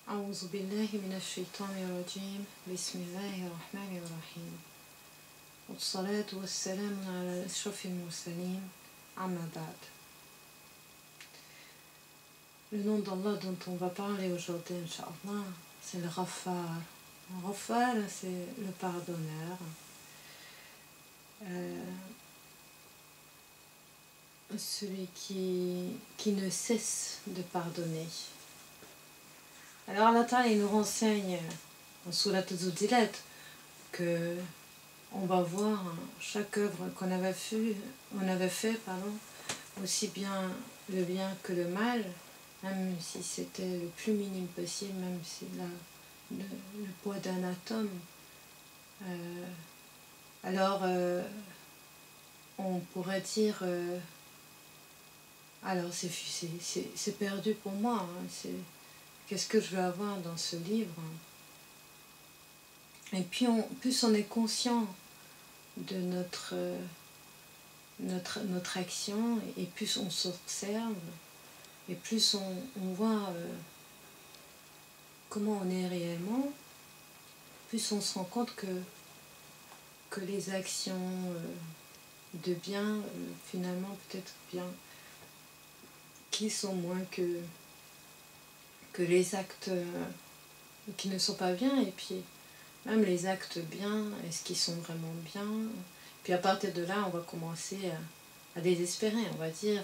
أعوذ بالله من الشيطان الرجيم بسم الله الرحمن الرحيم والصلاة والسلام على أشرف المرسلين أما بعد. Le nom d'Allah dont on va parler aujourd'hui, Inch'Allah, c'est le Ghaffar. Le Ghaffar, c'est le pardonneur. Celui qui ne cesse de pardonner. Alors Allah Ta'ala, il nous renseigne en Surat Zudilat que on va voir chaque œuvre qu'on avait fait, aussi bien le bien que le mal, même si c'était le plus minime possible, même si le poids d'un atome. Alors on pourrait dire alors c'est perdu pour moi, hein, qu'est-ce que je vais avoir dans ce livre? Et puis plus on est conscient de notre action, et plus on s'observe, et plus on voit comment on est réellement, plus on se rend compte que les actions de bien, finalement peut-être bien, qui sont moins que les actes qui ne sont pas bien, et puis même les actes bien, est-ce qu'ils sont vraiment bien? Puis à partir de là, on va commencer à désespérer, on va dire,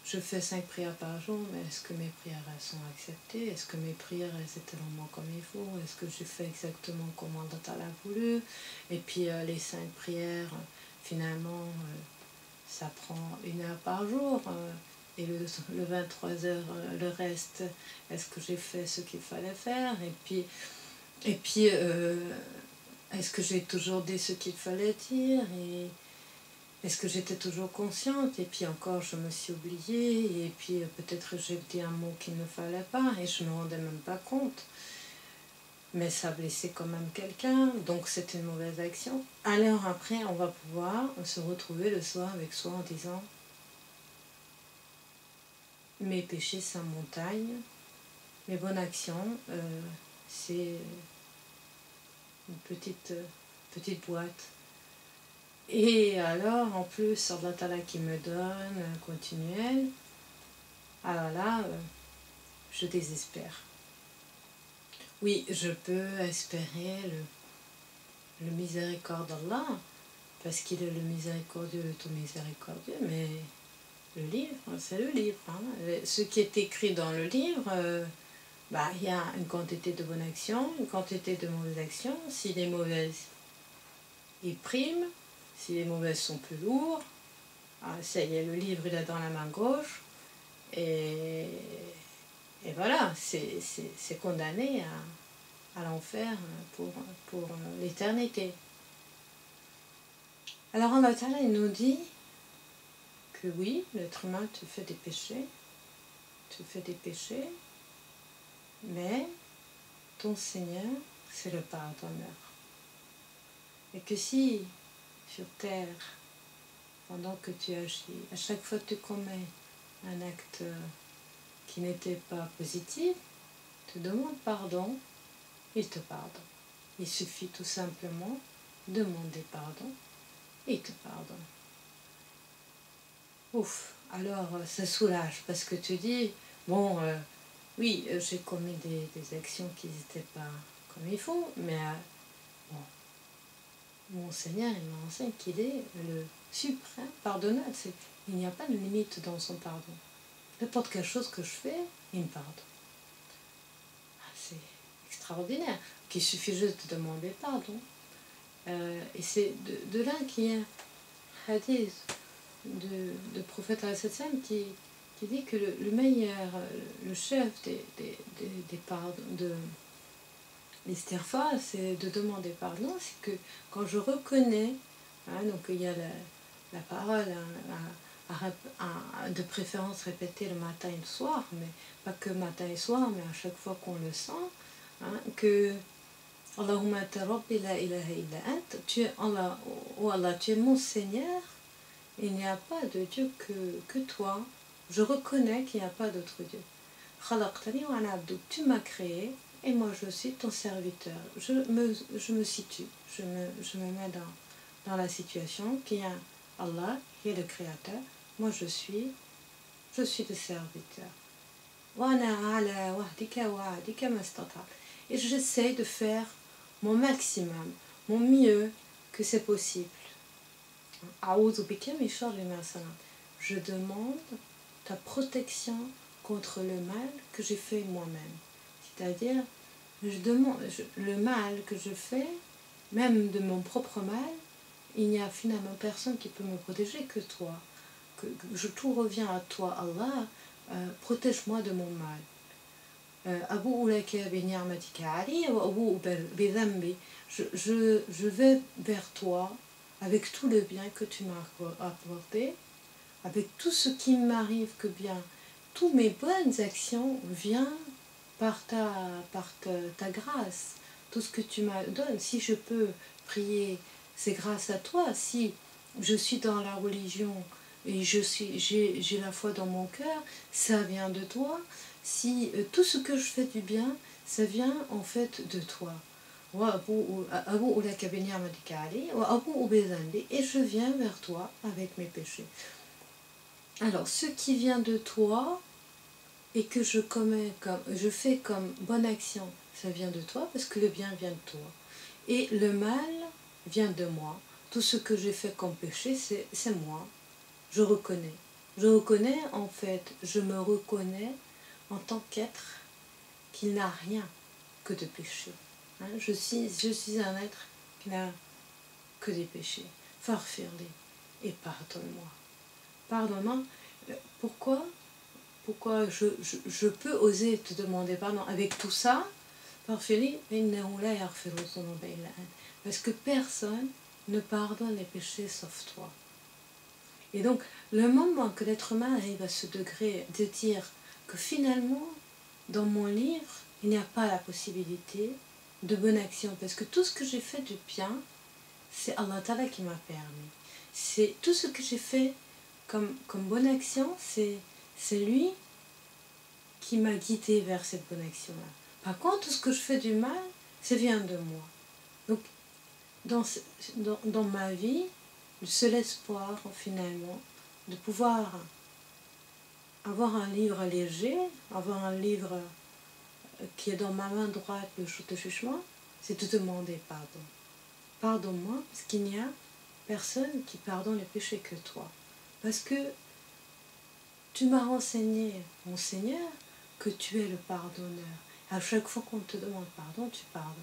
je fais 5 prières par jour, mais est-ce que mes prières elles sont acceptées? Est-ce que mes prières elles étaient vraiment comme il faut? Est-ce que je fais exactement comme Allah a voulu? Et puis les 5 prières, finalement, ça prend 1 heure par jour. Et le 23 heures, le reste, est-ce que j'ai fait ce qu'il fallait faire? Et puis est-ce que j'ai toujours dit ce qu'il fallait dire? Et est-ce que j'étais toujours consciente? Et puis encore, je me suis oubliée, et puis peut-être j'ai dit un mot qu'il ne fallait pas, et je ne me rendais même pas compte. Mais ça a blessé quand même quelqu'un, donc c'est une mauvaise action. Alors après, on va pouvoir se retrouver le soir avec soi en disant: mes péchés, c'est une montagne, mes bonnes actions, c'est une petite boîte. Et alors, en plus, Allah Ta'ala qui me donne un continuel, alors là, je désespère. Oui, je peux espérer le miséricorde d'Allah, parce qu'il est le miséricordieux, le tout miséricordieux, mais le livre, c'est le livre. Hein. Ce qui est écrit dans le livre, il y a une quantité de bonnes actions, une quantité de mauvaises actions. Si les mauvaises, ils priment. Si les mauvaises sont plus lourdes, ça y est, le livre il est dans la main gauche, et voilà, c'est condamné à l'enfer pour l'éternité. Alors Allah Ta'ala, il nous dit que oui, l'être humain te fait des péchés, mais ton Seigneur, c'est le pardonneur. Et que si sur terre, pendant que tu agis, à chaque fois que tu commets un acte qui n'était pas positif, te demande pardon, il te pardonne. Il suffit tout simplement de demander pardon, et il te pardonne. Ouf, alors ça soulage, parce que tu dis, oui, j'ai commis des actions qui n'étaient pas comme il faut, mais mon Seigneur, il m'enseigne qu'il est le suprême pardonneur. Il n'y a pas de limite dans son pardon. N'importe quelle chose que je fais, il me pardonne. C'est extraordinaire, qu'il suffit juste de demander pardon. Et c'est de là qu'il y a un hadith de prophète al-Salam qui dit que le meilleur, le chef des pardons, de l'istighfar, c'est de demander pardon. C'est que quand je reconnais, donc il y a la parole, de préférence répétée le matin et le soir, mais pas que matin et soir, mais à chaque fois qu'on le sent, que Allahumma anta rabbi la ilaha illa ant, tu es Allah, oh Allah, tu es mon Seigneur, il n'y a pas de Dieu que toi. Je reconnais qu'il n'y a pas d'autre Dieu. خلقتني وأنا عبدك. Tu m'as créé et moi je suis ton serviteur. Je me situe, je me mets dans la situation qu'il y a Allah qui est le créateur. Moi je suis le serviteur. وأنا على وعدك ووعدك ما استطعت. Et j'essaie de faire mon maximum, mon mieux que c'est possible. أعوذ بك من شر ما صنعت. Je demande ta protection contre le mal que j'ai fait moi-même. C'est-à-dire, je demande le mal que je fais, même de mon propre mal, il n'y a finalement personne qui peut me protéger que toi. Tout revient à toi, Allah, protège-moi de mon mal. أبوء لك بنعمتك علي وأبوء بذنبي. Je vais vers toi avec tout le bien que tu m'as apporté, avec tout ce qui m'arrive que bien. Toutes mes bonnes actions viennent par ta grâce, tout ce que tu me donnes. Si je peux prier, c'est grâce à toi. Si je suis dans la religion et j'ai la foi dans mon cœur, ça vient de toi. Si tout ce que je fais du bien, ça vient en fait de toi. Et je viens vers toi avec mes péchés. Alors, ce qui vient de toi et que je fais comme bonne action, ça vient de toi parce que le bien vient de toi. Et le mal vient de moi. Tout ce que j'ai fait comme péché, c'est moi. Je reconnais. Je reconnais, en fait, je me reconnais en tant qu'être qu'il n'a rien que de péché. Hein? Je suis un être qui n'a que des péchés. Farfirli. Et pardonne-moi. Pardonne-moi. Pourquoi je peux oser te demander pardon avec tout ça? Parce que personne ne pardonne les péchés sauf toi. Et donc, le moment que l'être humain arrive à ce degré de dire que finalement, dans mon livre, il n'y a pas la possibilité de bonne action, parce que tout ce que j'ai fait de bien, c'est Allah Ta'ala qui m'a permis. C'est tout ce que j'ai fait comme bonne action, c'est lui qui m'a guidé vers cette bonne action-là. Par contre, tout ce que je fais du mal, ça vient de moi. Donc, dans ma vie, le seul espoir, finalement, de pouvoir avoir un livre léger, avoir un livre qui est dans ma main droite, le jugement, c'est de demander pardon. Pardonne-moi, parce qu'il n'y a personne qui pardonne les péchés que toi. Parce que tu m'as renseigné, mon Seigneur, que tu es le pardonneur. À chaque fois qu'on te demande pardon, tu pardonnes.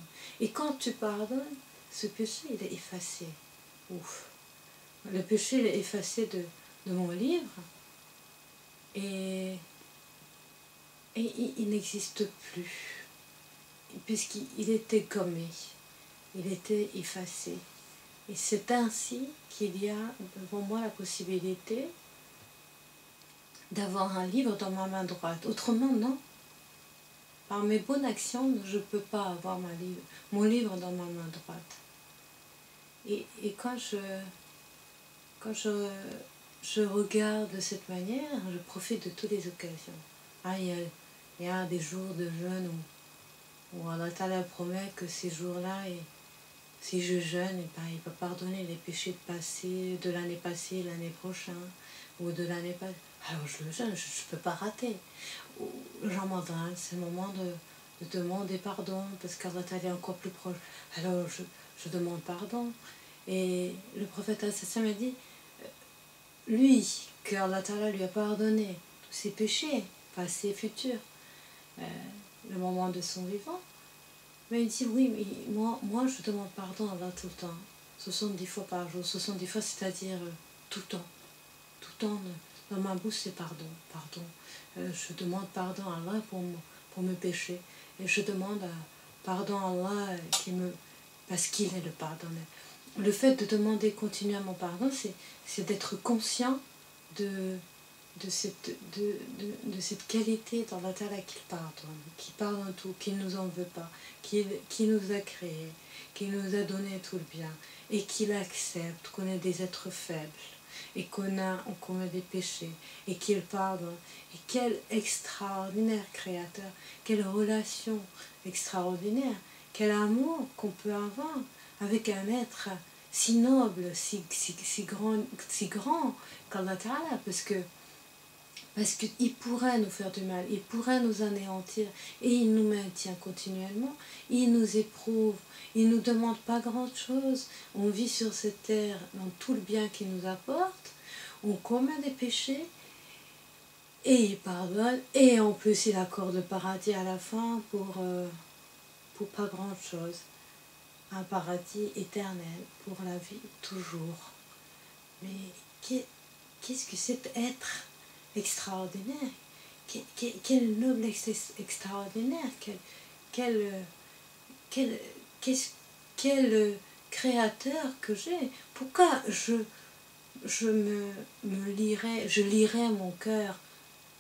Et quand tu pardonnes, ce péché, il est effacé. Ouf. Le péché, il est effacé de mon livre. Et il n'existe plus. Puisqu'il était gommé. Il était effacé. Et c'est ainsi qu'il y a devant moi la possibilité d'avoir un livre dans ma main droite. Autrement, non. Par mes bonnes actions, je ne peux pas avoir mon livre dans ma main droite. Et quand je regarde de cette manière, je profite de toutes les occasions. Il y a des jours de jeûne où Allah Ta'ala promet que ces jours-là, si je jeûne, il va pardonner les péchés passés, de l'année passée, l'année prochaine, ou de l'année passée. Alors je le jeûne, je ne peux pas rater. Le Ramadan, c'est le moment de demander pardon, parce qu'Allah Ta'ala est encore plus proche. Alors je demande pardon. Et le prophète Al-Sassam a dit, lui, que Allah Ta'ala lui a pardonné tous ses péchés, passés et futurs, le moment de son vivant, mais il dit, oui, mais moi je demande pardon à Allah tout le temps, 70 fois par jour, 70 fois, c'est-à-dire tout le temps. Tout le temps, dans ma bouche, c'est pardon, pardon. Je demande pardon à Allah pour mes péchés. Et je demande pardon à Allah parce qu'il est le pardonneur. Le fait de demander continuellement pardon, c'est d'être conscient de cette qualité dans la Ta'ala qu'il pardonne, qui pardonne tout, qu'il ne nous en veut pas, qui nous a créés, qui nous a donné tout le bien, et qu'il accepte qu'on est des êtres faibles. et on commet des péchés et qu'il pardonne. Et quel extraordinaire créateur, quelle relation extraordinaire, quel amour qu'on peut avoir avec un être si noble, si grand qu'Allah Ta'ala, parce qu'il pourrait nous faire du mal, il pourrait nous anéantir, et il nous maintient continuellement, il nous éprouve, il ne nous demande pas grand-chose. On vit sur cette terre dans tout le bien qu'il nous apporte, on commet des péchés, et il pardonne, et en plus il accorde le paradis à la fin pour pas grand-chose. Un paradis éternel pour la vie, toujours. Mais qu'est-ce que c'est être extraordinaire? Quelle noblesse extraordinaire, quel, quel créateur que j'ai. Pourquoi je lirais mon cœur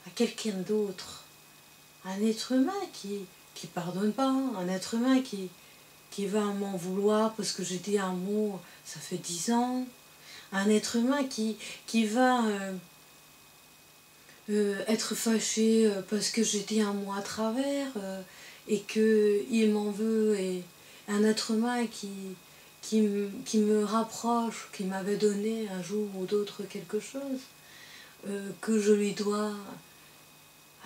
à quelqu'un d'autre, un être humain qui pardonne pas, un être humain qui va m'en vouloir parce que j'ai dit un mot, ça fait 10 ans, un être humain qui va être fâché parce que j'ai dit un mot à travers et qu'il m'en veut, et un être humain qui me rapproche, qui m'avait donné un jour ou d'autre quelque chose que je lui dois,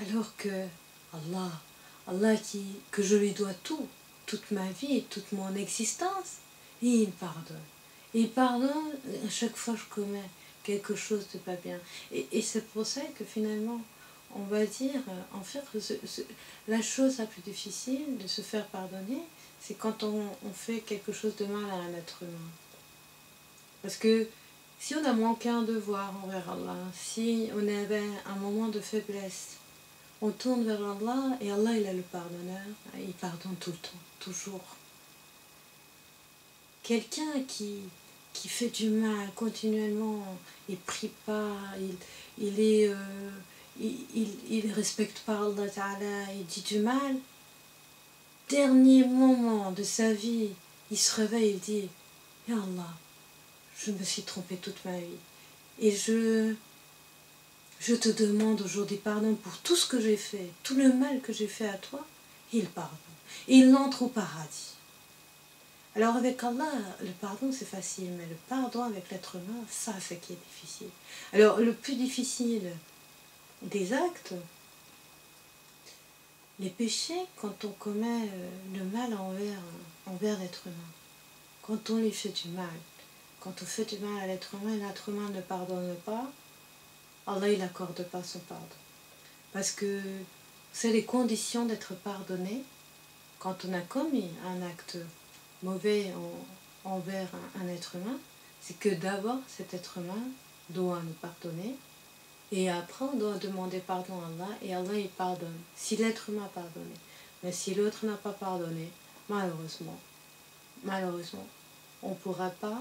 alors que Allah que je lui dois tout, toute ma vie, toute mon existence, et il pardonne. Il pardonne à chaque fois que je commets quelque chose de pas bien. Et c'est pour ça que finalement, on va dire, en fait, la chose la plus difficile de se faire pardonner, c'est quand on fait quelque chose de mal à un être humain. Parce que si on a manqué un devoir envers Allah, si on avait un moment de faiblesse, on tourne vers Allah, et Allah il est le pardonneur, il pardonne tout le temps, toujours. Quelqu'un qui fait du mal continuellement, il prie pas, il respecte pas Allah Ta'ala, il dit du mal, dernier moment de sa vie, il se réveille, il dit « Ya Allah, je me suis trompé toute ma vie, et je te demande aujourd'hui pardon pour tout ce que j'ai fait, tout le mal que j'ai fait à toi. » Il pardonne. Et il entre au paradis. Alors avec Allah, le pardon c'est facile, mais le pardon avec l'être humain, ça c'est qui est difficile. Alors le plus difficile des actes, les péchés, quand on commet le mal envers l'être humain, quand on lui fait du mal, quand on fait du mal à l'être humain ne pardonne pas, Allah il n'accorde pas son pardon. Parce que c'est les conditions d'être pardonné quand on a commis un acte mauvais envers un être humain, c'est que d'abord cet être humain doit nous pardonner, et après on doit demander pardon à Allah, et Allah il pardonne, si l'être humain a pardonné. Mais si l'autre n'a pas pardonné, malheureusement, on ne pourra pas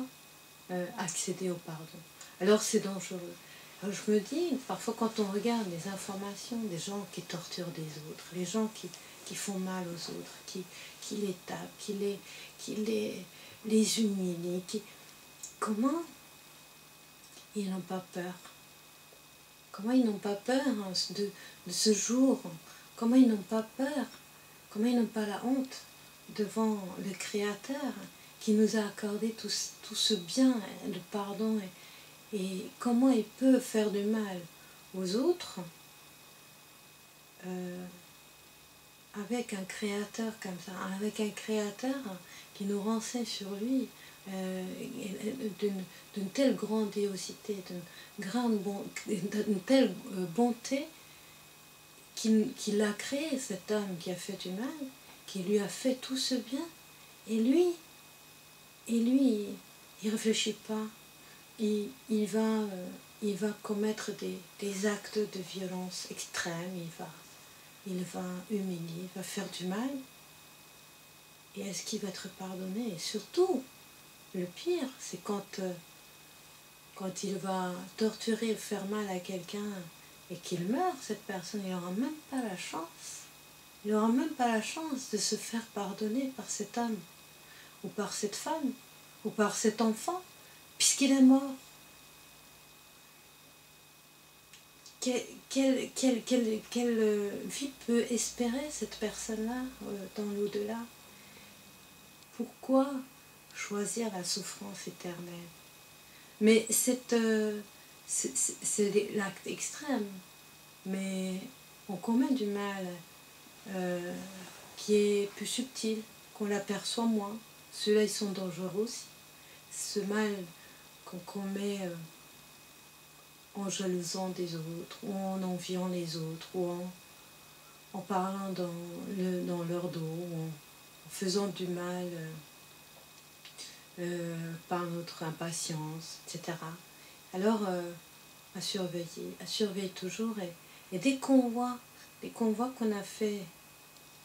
accéder au pardon. Alors c'est dangereux. Alors je me dis, parfois quand on regarde les informations des gens qui torturent des autres, les gens qui font mal aux autres, qui les tapent, qui les humilient, comment ils n'ont pas peur? Comment ils n'ont pas peur de ce jour? Comment ils n'ont pas peur? Comment ils n'ont pas la honte devant le Créateur qui nous a accordé tout ce bien, le pardon, et comment ils peuvent faire du mal aux autres avec un Créateur comme ça, avec un Créateur qui nous renseigne sur lui d'une telle grandiosité, d'une telle bonté, qu'il a créé cet homme qui a fait du mal, qui lui a fait tout ce bien, et lui il réfléchit pas, il va commettre des actes de violence extrême, il va humilier, il va faire du mal, et est-ce qu'il va être pardonné? Et surtout, le pire, c'est quand il va torturer, faire mal à quelqu'un, et qu'il meurt, cette personne, il n'aura même pas la chance. Il n'aura même pas la chance de se faire pardonner par cet homme, ou par cette femme, ou par cet enfant, puisqu'il est mort. quelle vie peut espérer cette personne-là dans l'au-delà? Pourquoi choisir la souffrance éternelle? Mais c'est l'acte extrême. Mais on commet du mal qui est plus subtil, qu'on l'aperçoit moins. Ceux-là, ils sont dangereux aussi. Ce mal qu'on commet en jalousant des autres, ou en enviant les autres, ou en parlant dans leur dos, ou en faisant du mal par notre impatience, etc. Alors, à surveiller toujours. Et dès qu'on voit qu'on a fait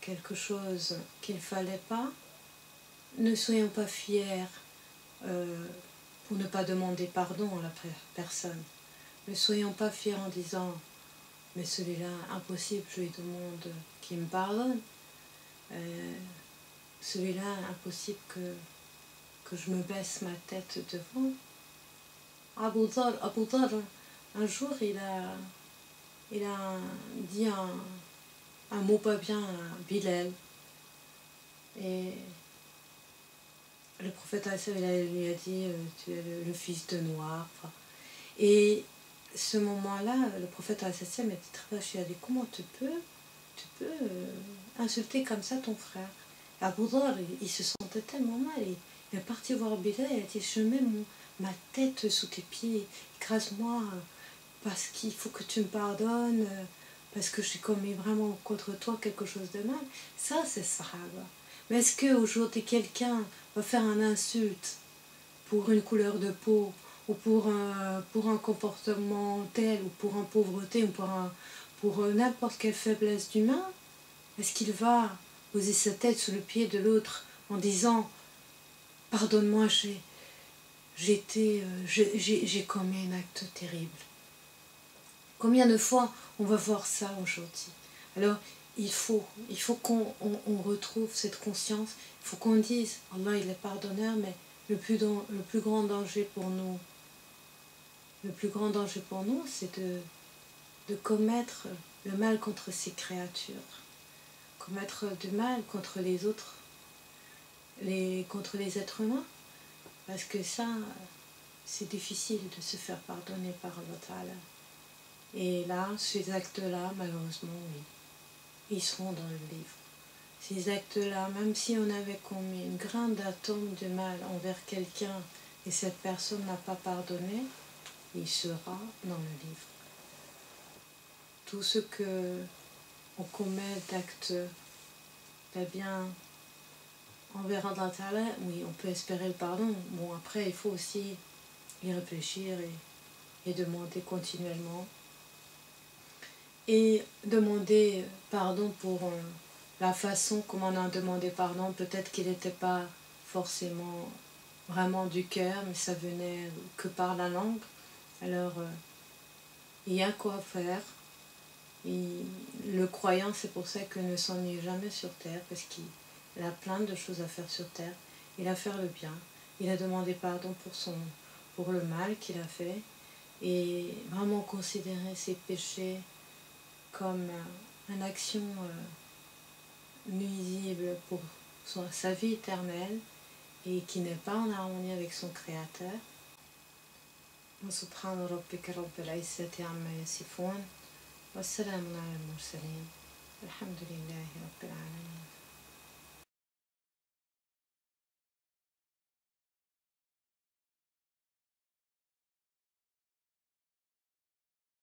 quelque chose qu'il ne fallait pas, ne soyons pas fiers pour ne pas demander pardon à la personne. Ne soyons pas fiers en disant mais celui-là, impossible, je lui demande qu'il me pardonne. Celui-là, impossible que je me baisse ma tête devant. Abu Dhar, un jour, il a dit un mot pas bien à Bilal. Et le prophète lui a dit tu es le fils de Noir. Et ce moment-là, le prophète était très fâché. Il a dit comment tu peux insulter comme ça ton frère? Et Abu Dhar, il se sentait tellement mal. Il est parti voir Bilal et il a dit je mets ma tête sous tes pieds, écrase-moi parce qu'il faut que tu me pardonnes, parce que j'ai commis vraiment contre toi quelque chose de mal. Ça, c'est Sahaba. Mais est-ce qu'aujourd'hui quelqu'un va faire un insulte pour une couleur de peau, ou pour un comportement tel, ou pour une pauvreté, ou pour n'importe quelle faiblesse d'humain? Est-ce qu'il va poser sa tête sous le pied de l'autre en disant « Pardonne-moi, j'ai commis un acte terrible ». Combien de fois on va voir ça aujourd'hui? Alors, il faut qu'on retrouve cette conscience, il faut qu'on dise « Allah, il est pardonneur », mais le plus grand danger pour nous, c'est de commettre le mal contre ces créatures, commettre du mal contre les autres, contre les êtres humains, parce que ça, c'est difficile de se faire pardonner par Allah Ta'ala. Et là, ces actes-là, malheureusement, oui, ils seront dans le livre. Ces actes-là, même si on avait commis une grain d'atome de mal envers quelqu'un et cette personne n'a pas pardonné, il sera dans le livre. Tout ce que on commet d'actes de bien envers Allah Ta'ala, oui, on peut espérer le pardon. Bon, après, il faut aussi y réfléchir et demander continuellement. Et demander pardon pour la façon comment on a demandé pardon. Peut-être qu'il n'était pas forcément vraiment du cœur, mais ça venait que par la langue. Alors, il y a quoi faire. Le croyant, c'est pour ça qu'il ne s'ennuie jamais sur terre, parce qu'il a plein de choses à faire sur terre. Il a fait le bien. Il a demandé pardon pour le mal qu'il a fait. Et vraiment considérer ses péchés comme une action nuisible pour sa vie éternelle et qui n'est pas en harmonie avec son Créateur. Subhana rabbika rabbil izzati amma yasifun wa salamun ala al-mursalin walhamdulillahi rabbil alamin.